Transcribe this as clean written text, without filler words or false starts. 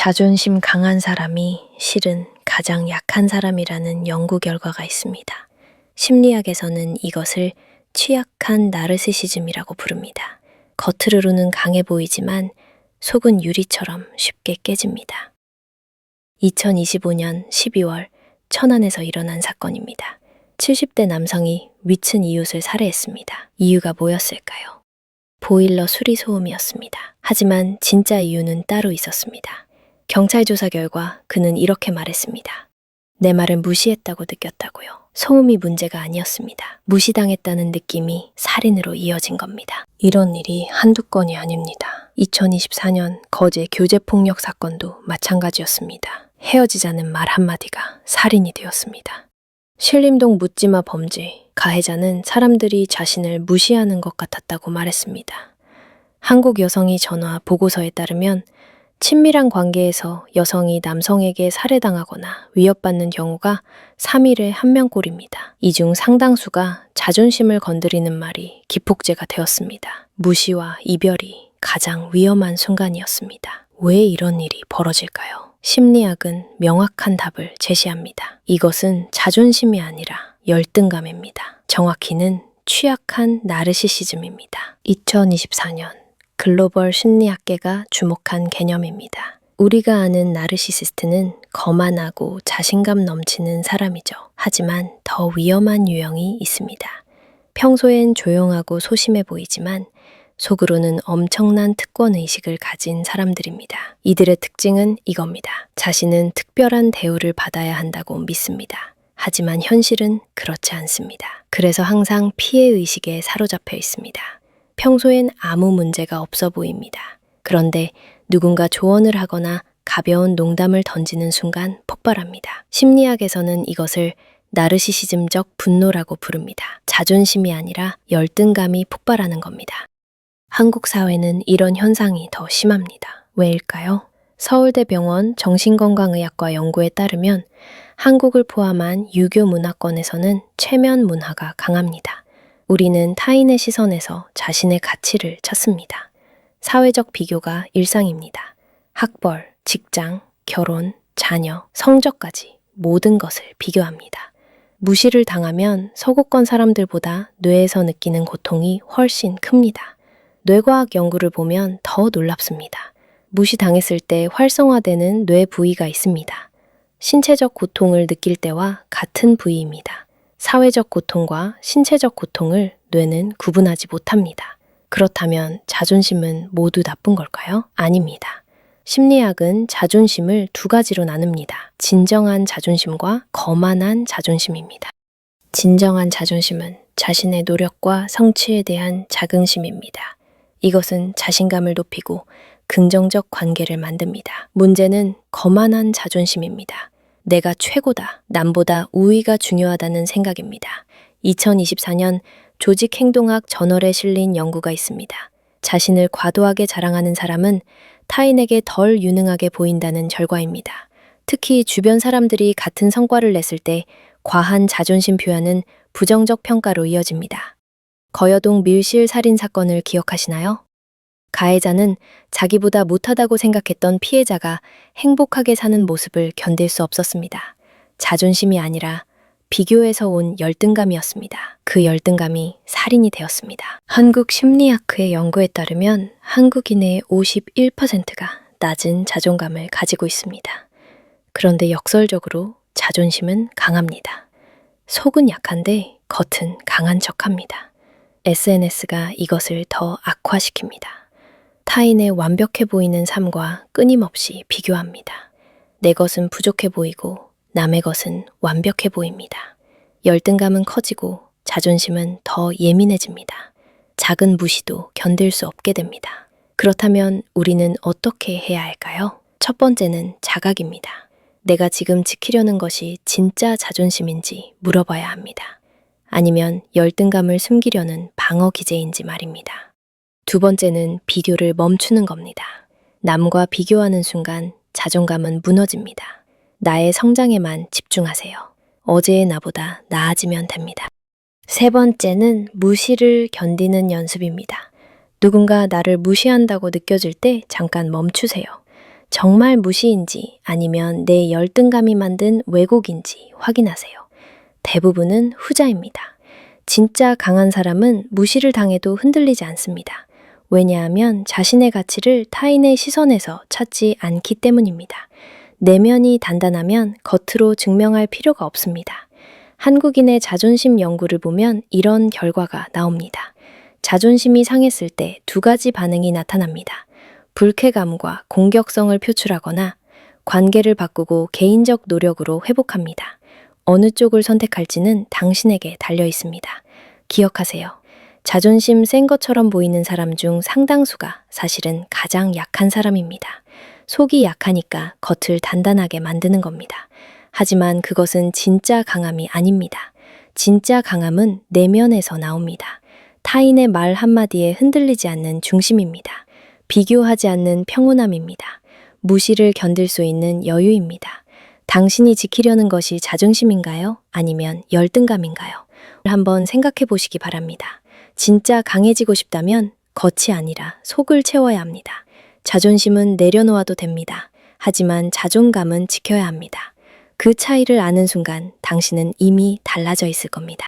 자존심 강한 사람이 실은 가장 약한 사람이라는 연구 결과가 있습니다. 심리학에서는 이것을 취약한 나르시시즘이라고 부릅니다. 겉으로는 강해 보이지만 속은 유리처럼 쉽게 깨집니다. 2025년 12월 천안에서 일어난 사건입니다. 70대 남성이 위층 이웃을 살해했습니다. 이유가 뭐였을까요? 보일러 수리 소음이었습니다. 하지만 진짜 이유는 따로 있었습니다. 경찰 조사 결과 그는 이렇게 말했습니다. 내 말을 무시했다고 느꼈다고요. 소음이 문제가 아니었습니다. 무시당했다는 느낌이 살인으로 이어진 겁니다. 이런 일이 한두 건이 아닙니다. 2024년 거제 교제폭력 사건도 마찬가지였습니다. 헤어지자는 말 한마디가 살인이 되었습니다. 신림동 묻지마 범죄, 가해자는 사람들이 자신을 무시하는 것 같았다고 말했습니다. 한국 여성이 전화 보고서에 따르면 친밀한 관계에서 여성이 남성에게 살해당하거나 위협받는 경우가 3일에 1명꼴입니다. 이 중 상당수가 자존심을 건드리는 말이 기폭제가 되었습니다. 무시와 이별이 가장 위험한 순간이었습니다. 왜 이런 일이 벌어질까요? 심리학은 명확한 답을 제시합니다. 이것은 자존심이 아니라 열등감입니다. 정확히는 취약한 나르시시즘입니다. 2024년 글로벌 심리학계가 주목한 개념입니다. 우리가 아는 나르시시스트는 거만하고 자신감 넘치는 사람이죠. 하지만 더 위험한 유형이 있습니다. 평소엔 조용하고 소심해 보이지만 속으로는 엄청난 특권의식을 가진 사람들입니다. 이들의 특징은 이겁니다. 자신은 특별한 대우를 받아야 한다고 믿습니다. 하지만 현실은 그렇지 않습니다. 그래서 항상 피해의식에 사로잡혀 있습니다. 평소엔 아무 문제가 없어 보입니다. 그런데 누군가 조언을 하거나 가벼운 농담을 던지는 순간 폭발합니다. 심리학에서는 이것을 나르시시즘적 분노라고 부릅니다. 자존심이 아니라 열등감이 폭발하는 겁니다. 한국 사회는 이런 현상이 더 심합니다. 왜일까요? 서울대병원 정신건강의학과 연구에 따르면 한국을 포함한 유교 문화권에서는 체면 문화가 강합니다. 우리는 타인의 시선에서 자신의 가치를 찾습니다. 사회적 비교가 일상입니다. 학벌, 직장, 결혼, 자녀, 성적까지 모든 것을 비교합니다. 무시를 당하면 서구권 사람들보다 뇌에서 느끼는 고통이 훨씬 큽니다. 뇌과학 연구를 보면 더 놀랍습니다. 무시당했을 때 활성화되는 뇌 부위가 있습니다. 신체적 고통을 느낄 때와 같은 부위입니다. 사회적 고통과 신체적 고통을 뇌는 구분하지 못합니다. 그렇다면 자존심은 모두 나쁜 걸까요? 아닙니다. 심리학은 자존심을 두 가지로 나눕니다. 진정한 자존심과 거만한 자존심입니다. 진정한 자존심은 자신의 노력과 성취에 대한 자긍심입니다. 이것은 자신감을 높이고 긍정적 관계를 만듭니다. 문제는 거만한 자존심입니다. 내가 최고다, 남보다 우위가 중요하다는 생각입니다. 2024년 조직행동학 저널에 실린 연구가 있습니다. 자신을 과도하게 자랑하는 사람은 타인에게 덜 유능하게 보인다는 결과입니다. 특히 주변 사람들이 같은 성과를 냈을 때 과한 자존심 표현은 부정적 평가로 이어집니다. 거여동 밀실 살인 사건을 기억하시나요? 가해자는 자기보다 못하다고 생각했던 피해자가 행복하게 사는 모습을 견딜 수 없었습니다. 자존심이 아니라 비교에서 온 열등감이었습니다. 그 열등감이 살인이 되었습니다. 한국심리학회 연구에 따르면 한국인의 51%가 낮은 자존감을 가지고 있습니다. 그런데 역설적으로 자존심은 강합니다. 속은 약한데 겉은 강한 척합니다. SNS가 이것을 더 악화시킵니다. 타인의 완벽해 보이는 삶과 끊임없이 비교합니다. 내 것은 부족해 보이고 남의 것은 완벽해 보입니다. 열등감은 커지고 자존심은 더 예민해집니다. 작은 무시도 견딜 수 없게 됩니다. 그렇다면 우리는 어떻게 해야 할까요? 첫 번째는 자각입니다. 내가 지금 지키려는 것이 진짜 자존심인지 물어봐야 합니다. 아니면 열등감을 숨기려는 방어 기제인지 말입니다. 두 번째는 비교를 멈추는 겁니다. 남과 비교하는 순간 자존감은 무너집니다. 나의 성장에만 집중하세요. 어제의 나보다 나아지면 됩니다. 세 번째는 무시를 견디는 연습입니다. 누군가 나를 무시한다고 느껴질 때 잠깐 멈추세요. 정말 무시인지 아니면 내 열등감이 만든 왜곡인지 확인하세요. 대부분은 후자입니다. 진짜 강한 사람은 무시를 당해도 흔들리지 않습니다. 왜냐하면 자신의 가치를 타인의 시선에서 찾지 않기 때문입니다. 내면이 단단하면 겉으로 증명할 필요가 없습니다. 한국인의 자존심 연구를 보면 이런 결과가 나옵니다. 자존심이 상했을 때 두 가지 반응이 나타납니다. 불쾌감과 공격성을 표출하거나 관계를 바꾸고 개인적 노력으로 회복합니다. 어느 쪽을 선택할지는 당신에게 달려 있습니다. 기억하세요. 자존심 센 것처럼 보이는 사람 중 상당수가 사실은 가장 약한 사람입니다. 속이 약하니까 겉을 단단하게 만드는 겁니다. 하지만 그것은 진짜 강함이 아닙니다. 진짜 강함은 내면에서 나옵니다. 타인의 말 한마디에 흔들리지 않는 중심입니다. 비교하지 않는 평온함입니다. 무시를 견딜 수 있는 여유입니다. 당신이 지키려는 것이 자존심인가요? 아니면 열등감인가요? 한번 생각해 보시기 바랍니다. 진짜 강해지고 싶다면 겉이 아니라 속을 채워야 합니다. 자존심은 내려놓아도 됩니다. 하지만 자존감은 지켜야 합니다. 그 차이를 아는 순간 당신은 이미 달라져 있을 겁니다.